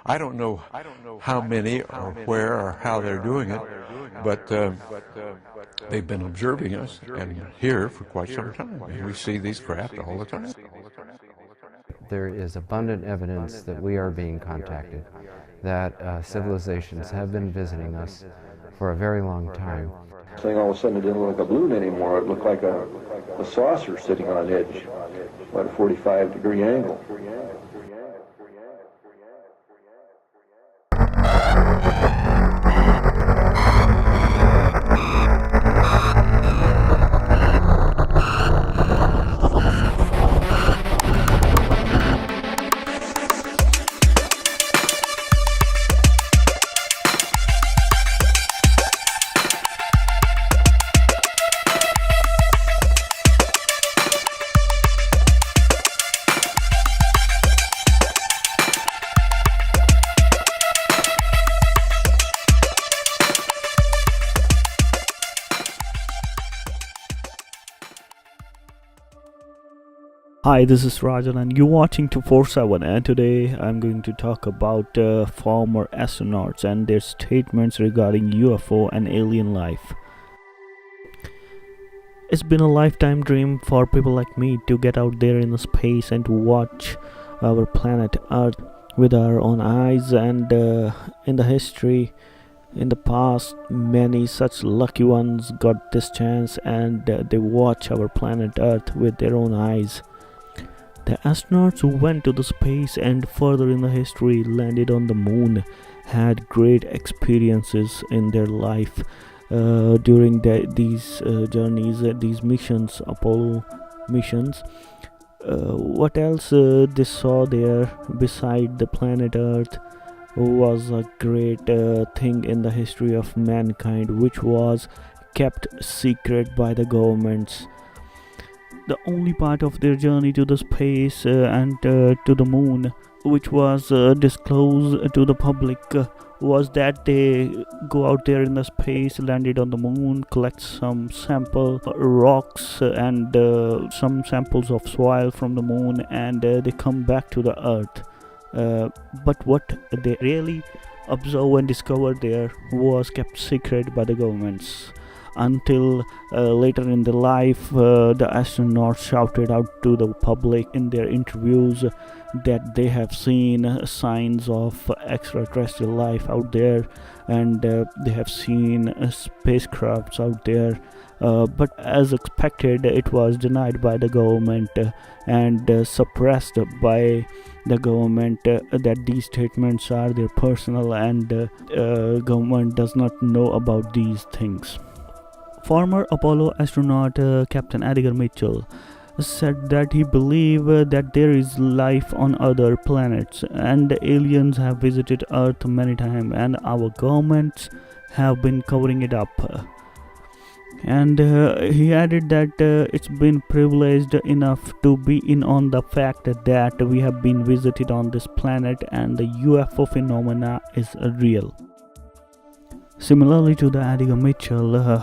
I don't know how many or where or how they're doing it, but they've been observing us and here for quite some time. And we see these craft all the time. There is abundant evidence that we are being contacted, that civilizations have been visiting us for a very long time. Thing all of a sudden it didn't look like a balloon anymore. It looked like a saucer sitting on an edge, about a 45-degree angle. Hi, this is Rajan and you're watching 247, and today I'm going to talk about former astronauts and their statements regarding UFO and alien life. It's been a lifetime dream for people like me to get out there in the space and to watch our planet Earth with our own eyes, and in the history, in the past, many such lucky ones got this chance and they watch our planet Earth with their own eyes. The astronauts who went to the space and further in the history landed on the moon had great experiences in their life during these journeys, these missions, Apollo missions. What else they saw there beside the planet Earth was a great thing in the history of mankind, which was kept secret by the governments. The only part of their journey to the space and to the moon which was disclosed to the public was that they go out there in the space, landed on the moon, collect some sample rocks and some samples of soil from the moon, and they come back to the earth. But what they really observed and discovered there was kept secret by the governments. Until later in their life, the astronauts shouted out to the public in their interviews that they have seen signs of extraterrestrial life out there, and they have seen spacecrafts out there. But as expected, it was denied by the government and suppressed by the government that these statements are their personal, and government does not know about these things. Former Apollo astronaut Captain Edgar Mitchell said that he believed that there is life on other planets and aliens have visited Earth many times, and our governments have been covering it up. And he added that it's been privileged enough to be in on the fact that we have been visited on this planet and the UFO phenomena is real. Similarly to the Edgar Mitchell,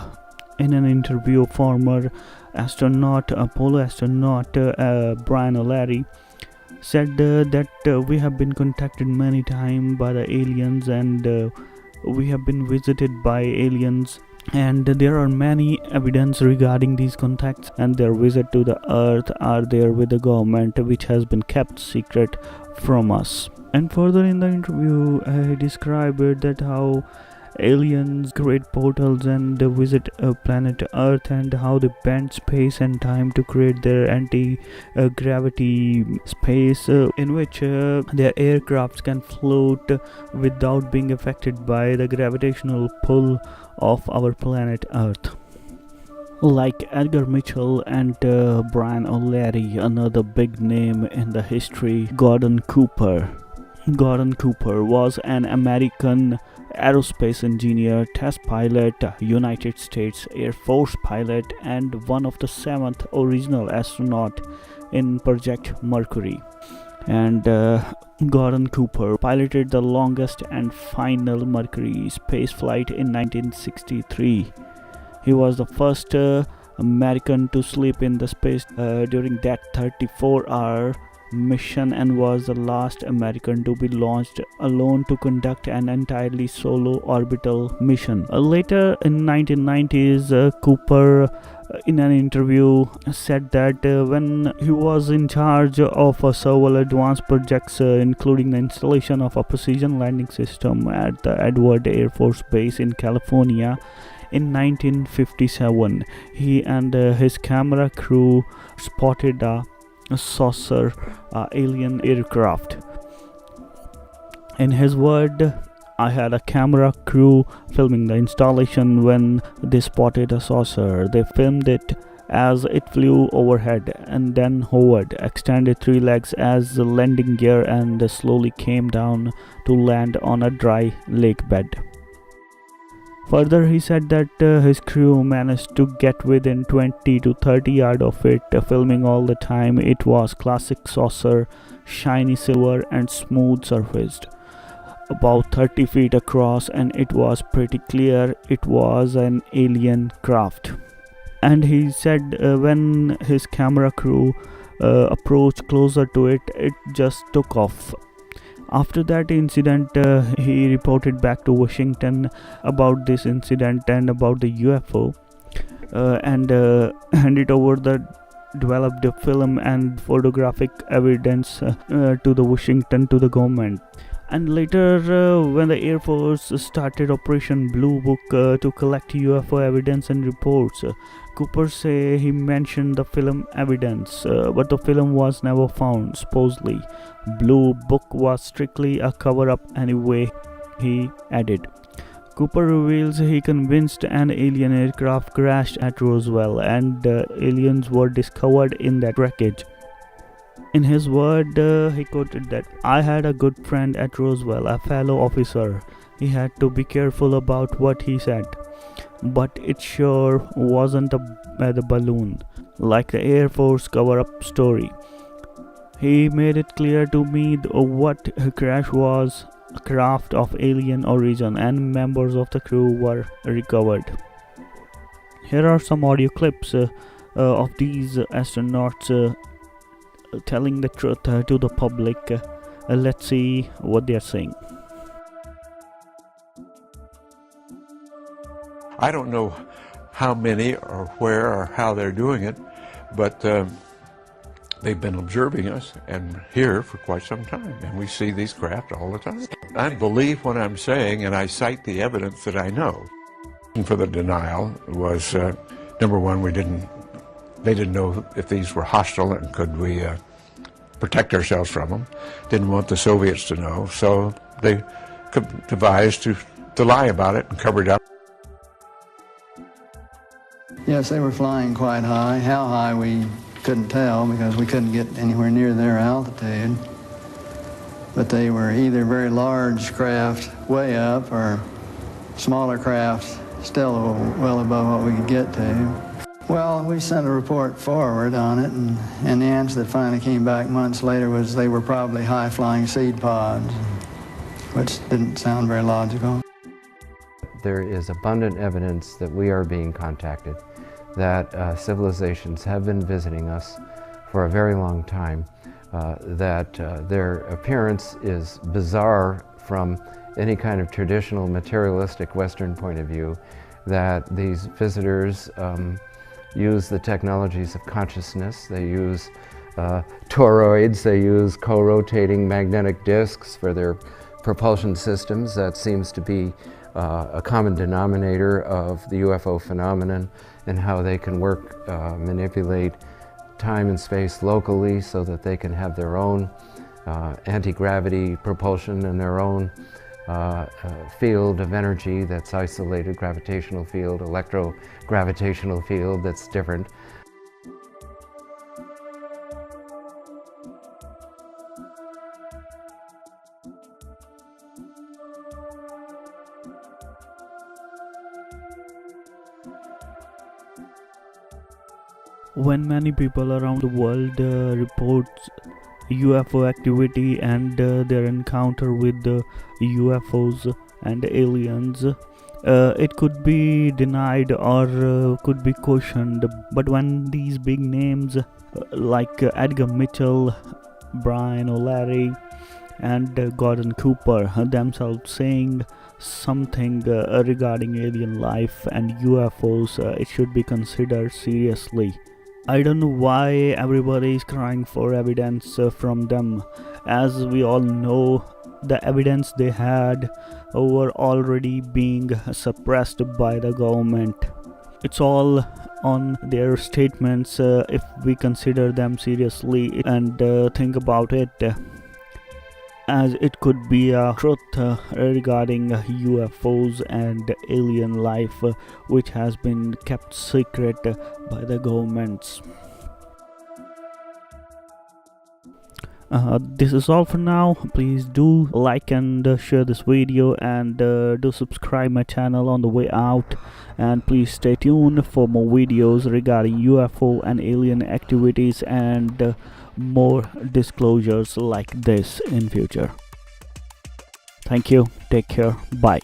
in an interview, former astronaut, Apollo astronaut Brian O'Leary said that we have been contacted many times by the aliens, and we have been visited by aliens, and there are many evidence regarding these contacts and their visit to the earth are there with the government, which has been kept secret from us. And further in the interview, he described that how aliens create portals and they visit planet Earth, and how they bend space and time to create their anti-gravity space in which their aircrafts can float without being affected by the gravitational pull of our planet Earth. Like Edgar Mitchell and Brian O'Leary, another big name in the history, Gordon Cooper. Gordon Cooper was an American aerospace engineer, test pilot, United States Air Force pilot, and one of the 7th original astronaut in Project Mercury. And Gordon Cooper piloted the longest and final Mercury space flight in 1963. He was the first American to sleep in the space during that 34-hour mission and was the last American to be launched alone to conduct an entirely solo orbital mission. Later in 1990s, Cooper in an interview said that when he was in charge of several advanced projects including the installation of a precision landing system at the Edward Air Force Base in California in 1957, he and his camera crew spotted a saucer alien aircraft. In his word, I had a camera crew filming the installation when they spotted a saucer. They filmed it as it flew overhead and then hovered, extended three legs as the landing gear, and slowly came down to land on a dry lake bed. Further, he said that his crew managed to get within 20 to 30 yards of it, filming all the time. It was classic saucer, shiny silver and smooth surfaced, about 30 feet across, and it was pretty clear it was an alien craft. And he said when his camera crew approached closer to it, it just took off. After that incident, he reported back to Washington about this incident and about the UFO, and handed over the developed film and photographic evidence to the Washington to the government. And later, when the Air Force started Operation Blue Book to collect UFO evidence and reports, Cooper say he mentioned the film evidence, but the film was never found. Supposedly, Blue Book was strictly a cover-up anyway, he added. Cooper reveals he convinced an alien aircraft crashed at Roswell and aliens were discovered in that wreckage. In his word, he quoted that, "I had a good friend at Roswell, a fellow officer. He had to be careful about what he said. But it sure wasn't the balloon, like the Air Force cover-up story. He made it clear to me what a crash was, a craft of alien origin, and members of the crew were recovered." Here are some audio clips of these astronauts telling the truth to the public. Let's see what they are saying. I don't know how many or where or how they're doing it, but they've been observing us and here for quite some time, and we see these craft all the time. I believe what I'm saying, and I cite the evidence that I know. And for the denial was, number one, they didn't know if these were hostile and could we protect ourselves from them. Didn't want the Soviets to know, so they devised to lie about it and cover it up. Yes, they were flying quite high. How high we couldn't tell because we couldn't get anywhere near their altitude. But they were either very large craft way up or smaller craft still well above what we could get to. Well, we sent a report forward on it, and the answer that finally came back months later was they were probably high-flying seed pods, which didn't sound very logical. There is abundant evidence that we are being contacted, that civilizations have been visiting us for a very long time, that their appearance is bizarre from any kind of traditional materialistic Western point of view, that these visitors use the technologies of consciousness. They use toroids, they use co-rotating magnetic disks for their propulsion systems. That seems to be a common denominator of the UFO phenomenon, and how they can work, manipulate time and space locally so that they can have their own anti-gravity propulsion and their own field of energy that's isolated, gravitational field, electro-gravitational field that's different. When many people around the world report UFO activity and their encounter with the UFOs and aliens, it could be denied or could be cautioned. But when these big names like Edgar Mitchell Brian O'Leary and Gordon Cooper themselves saying something regarding alien life and UFOs, it should be considered seriously. I don't know why everybody is crying for evidence from them. As we all know, the evidence they had were already being suppressed by the government. It's all on their statements if we consider them seriously and think about it, as it could be a truth regarding UFOs and alien life which has been kept secret by the governments. This is all for now. Please do like and share this video, and do subscribe my channel on the way out, and please stay tuned for more videos regarding UFO and alien activities and more disclosures like this in future. Thank you. Take care. Bye.